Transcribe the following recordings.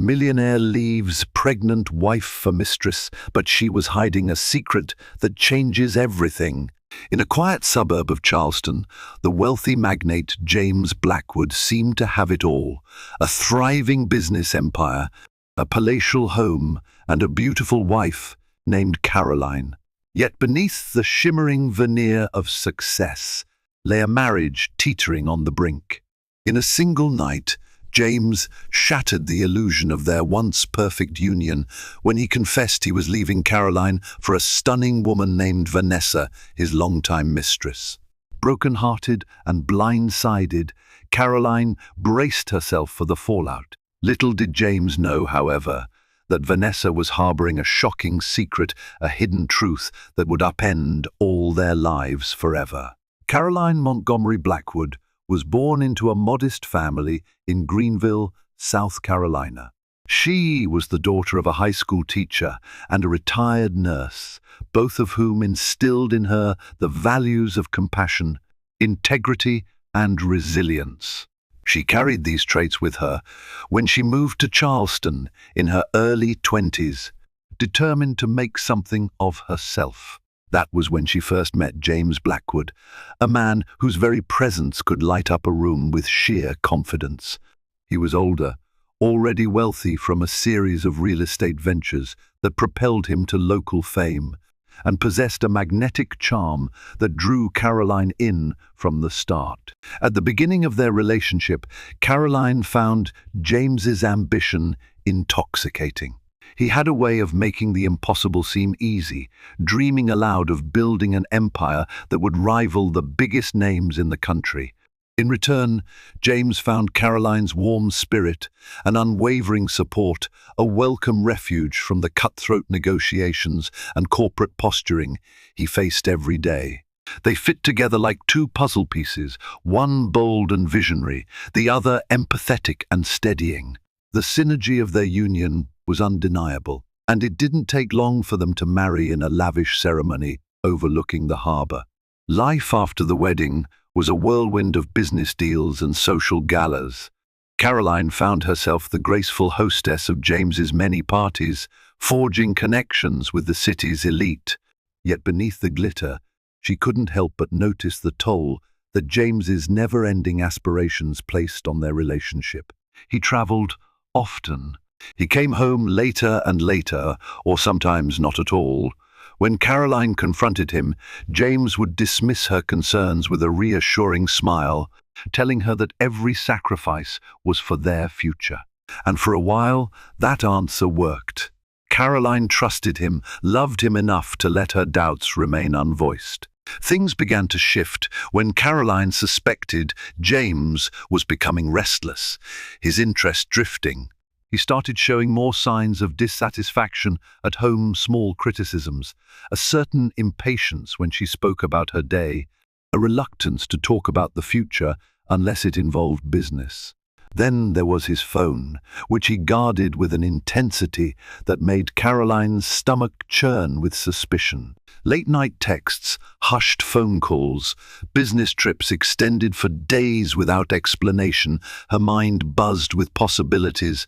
Millionaire leaves pregnant wife for mistress, but she was hiding a secret that changes everything. In a quiet suburb of Charleston, the wealthy magnate James Blackwood seemed to have it all: a thriving business empire, a palatial home, and a beautiful wife named Caroline. Yet beneath the shimmering veneer of success lay a marriage teetering on the brink. In a single night, James shattered the illusion of their once perfect union when he confessed he was leaving Caroline for a stunning woman named Vanessa, his longtime mistress. Broken-hearted and blind-sided, Caroline braced herself for the fallout. Little did James know, however, that Vanessa was harboring a shocking secret, a hidden truth that would upend all their lives forever. Caroline Montgomery Blackwood was born into a modest family in Greenville, South Carolina. She was the daughter of a high school teacher and a retired nurse, both of whom instilled in her the values of compassion, integrity, and resilience. She carried these traits with her when she moved to Charleston in her early 20s, determined to make something of herself. That was when she first met James Blackwood, a man whose very presence could light up a room with sheer confidence. He was older, already wealthy from a series of real estate ventures that propelled him to local fame, and possessed a magnetic charm that drew Caroline in from the start. At the beginning of their relationship, Caroline found James's ambition intoxicating. He had a way of making the impossible seem easy, dreaming aloud of building an empire that would rival the biggest names in the country. In return, James found Caroline's warm spirit, an unwavering support, a welcome refuge from the cutthroat negotiations and corporate posturing he faced every day. They fit together like two puzzle pieces, one bold and visionary, the other empathetic and steadying. The synergy of their union was undeniable, and it didn't take long for them to marry in a lavish ceremony overlooking the harbor. Life after the wedding was a whirlwind of business deals and social galas. Caroline found herself the graceful hostess of James's many parties, forging connections with the city's elite. Yet beneath the glitter, she couldn't help but notice the toll that James's never-ending aspirations placed on their relationship. He traveled often. He came home later and later, or sometimes not at all. When Caroline confronted him, James would dismiss her concerns with a reassuring smile, telling her that every sacrifice was for their future. And for a while, that answer worked. Caroline trusted him, loved him enough to let her doubts remain unvoiced. Things began to shift when Caroline suspected James was becoming restless, his interest drifting. He started showing more signs of dissatisfaction at home, small criticisms, a certain impatience when she spoke about her day, a reluctance to talk about the future unless it involved business. Then there was his phone, which he guarded with an intensity that made Caroline's stomach churn with suspicion. Late-night texts, hushed phone calls, business trips extended for days without explanation, her mind buzzed with possibilities,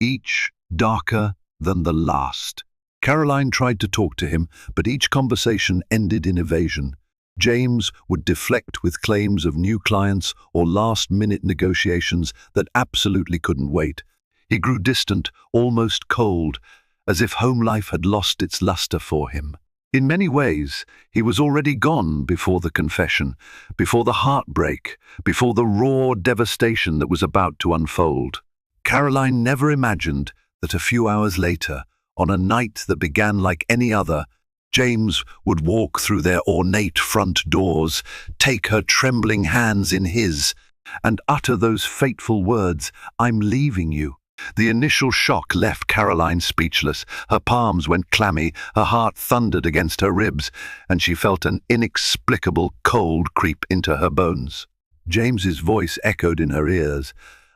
each darker than the last. Caroline tried to talk to him, but each conversation ended in evasion. James would deflect with claims of new clients or last-minute negotiations that absolutely couldn't wait. He grew distant, almost cold, as if home life had lost its luster for him. In many ways, he was already gone before the confession, before the heartbreak, before the raw devastation that was about to unfold. Caroline never imagined that a few hours later, on a night that began like any other, James would walk through their ornate front doors, take her trembling hands in his, and utter those fateful words, "I'm leaving you." The initial shock left Caroline speechless. Her palms went clammy, her heart thundered against her ribs, and she felt an inexplicable cold creep into her bones. James's voice echoed in her ears,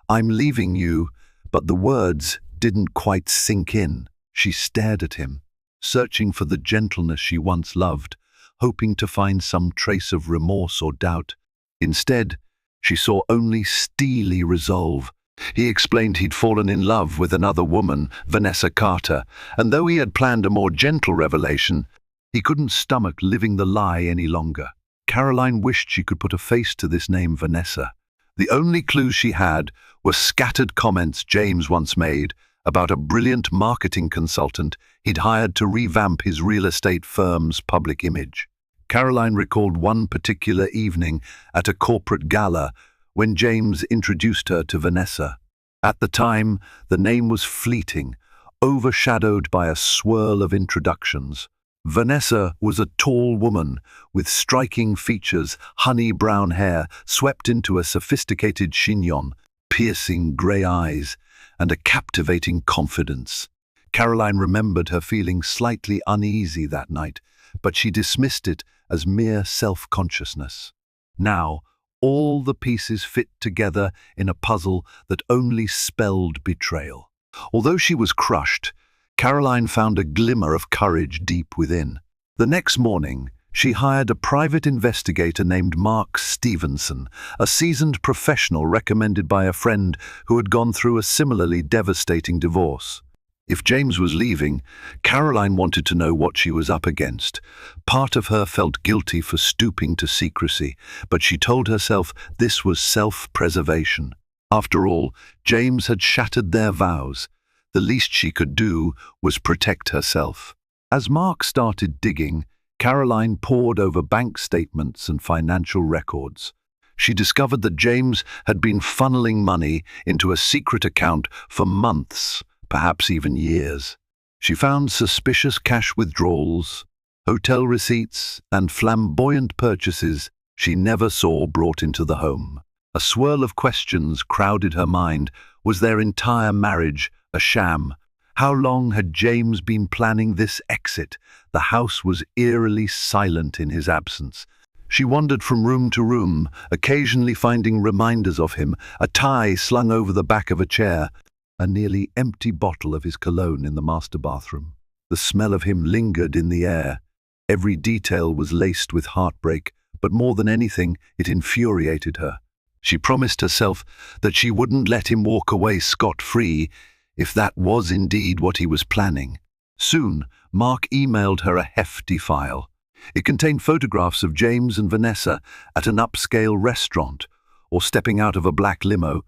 "I'm leaving you," but the words didn't quite sink in. She stared at him, searching for the gentleness she once loved, hoping to find some trace of remorse or doubt. Instead, she saw only steely resolve, He explained he'd fallen in love with another woman, Vanessa Carter, and though he had planned a more gentle revelation, he couldn't stomach living the lie any longer. Caroline wished she could put a face to this name Vanessa. The only clues she had were scattered comments James once made about a brilliant marketing consultant he'd hired to revamp his real estate firm's public image. Caroline recalled one particular evening at a corporate gala when James introduced her to Vanessa. At the time, the name was fleeting, overshadowed by a swirl of introductions. Vanessa was a tall woman with striking features, honey brown hair swept into a sophisticated chignon, piercing grey eyes, and a captivating confidence. Caroline remembered her feeling slightly uneasy that night, but she dismissed it as mere self-consciousness. Now, all the pieces fit together in a puzzle that only spelled betrayal. Although she was crushed, Caroline found a glimmer of courage deep within. The next morning, she hired a private investigator named Mark Stevenson, a seasoned professional recommended by a friend who had gone through a similarly devastating divorce. If James was leaving, Caroline wanted to know what she was up against. Part of her felt guilty for stooping to secrecy, but she told herself this was self-preservation. After all, James had shattered their vows. The least she could do was protect herself. As Mark started digging, Caroline pored over bank statements and financial records. She discovered that James had been funneling money into a secret account for months, perhaps even years. She found suspicious cash withdrawals, hotel receipts, and flamboyant purchases she never saw brought into the home. A swirl of questions crowded her mind. Was their entire marriage a sham? How long had James been planning this exit? The house was eerily silent in his absence. She wandered from room to room, occasionally finding reminders of him, a tie slung over the back of a chair, a nearly empty bottle of his cologne in the master bathroom. The smell of him lingered in the air. Every detail was laced with heartbreak, but more than anything, it infuriated her. She promised herself that she wouldn't let him walk away scot-free if that was indeed what he was planning. Soon, Mark emailed her a hefty file. It contained photographs of James and Vanessa at an upscale restaurant, or stepping out of a black limo,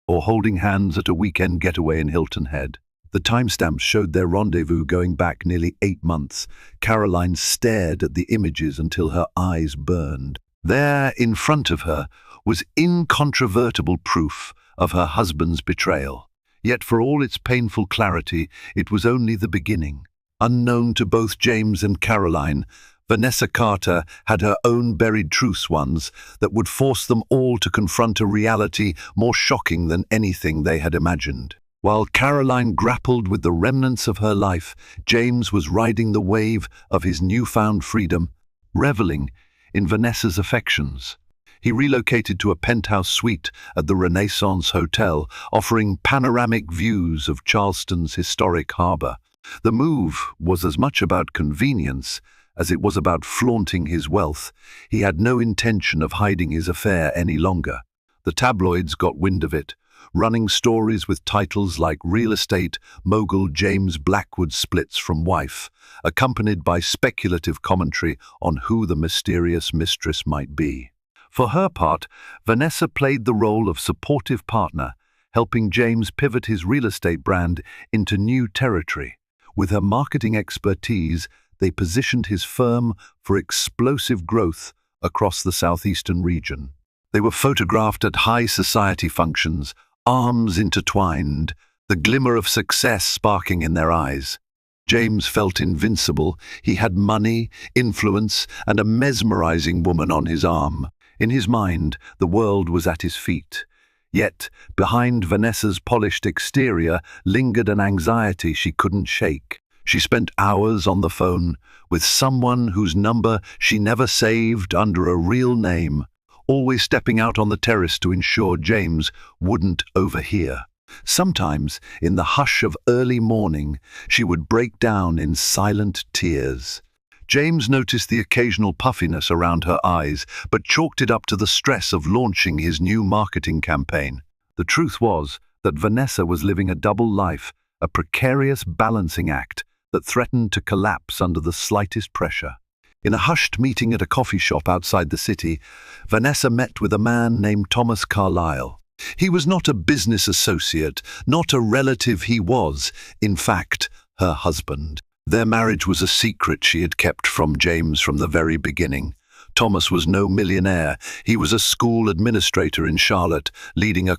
or holding hands at a weekend getaway in Hilton Head. The timestamps showed their rendezvous going back nearly 8 months. Caroline stared at the images until her eyes burned. There, in front of her, was incontrovertible proof of her husband's betrayal. Yet for all its painful clarity, it was only the beginning. Unknown to both James and Caroline, Vanessa Carter had her own buried truths, ones that would force them all to confront a reality more shocking than anything they had imagined. While Caroline grappled with the remnants of her life, James was riding the wave of his newfound freedom, reveling in Vanessa's affections. He relocated to a penthouse suite at the Renaissance Hotel, offering panoramic views of Charleston's historic harbor. The move was as much about convenience as it was about flaunting his wealth. He had no intention of hiding his affair any longer. The tabloids got wind of it, running stories with titles like Real Estate Mogul James Blackwood Splits from Wife, accompanied by speculative commentary on who the mysterious mistress might be. For her part, Vanessa played the role of supportive partner, helping James pivot his real estate brand into new territory. With her marketing expertise, they positioned his firm for explosive growth across the southeastern region. They were photographed at high society functions, arms intertwined, the glimmer of success sparking in their eyes. James felt invincible. He had money, influence, and a mesmerizing woman on his arm. In his mind, the world was at his feet. Yet, behind Vanessa's polished exterior lingered an anxiety she couldn't shake. She spent hours on the phone with someone whose number she never saved under a real name, always stepping out on the terrace to ensure James wouldn't overhear. Sometimes, in the hush of early morning, she would break down in silent tears. James noticed the occasional puffiness around her eyes, but chalked it up to the stress of launching his new marketing campaign. The truth was, that Vanessa was living a double life, a precarious balancing act that threatened to collapse under the slightest pressure. In a hushed meeting at a coffee shop outside the city, Vanessa met with a man named Thomas Carlyle. He was not a business associate, not a relative. He was, in fact, her husband. Their marriage was a secret she had kept from James from the very beginning. Thomas was no millionaire. He was a school administrator in Charlotte, leading a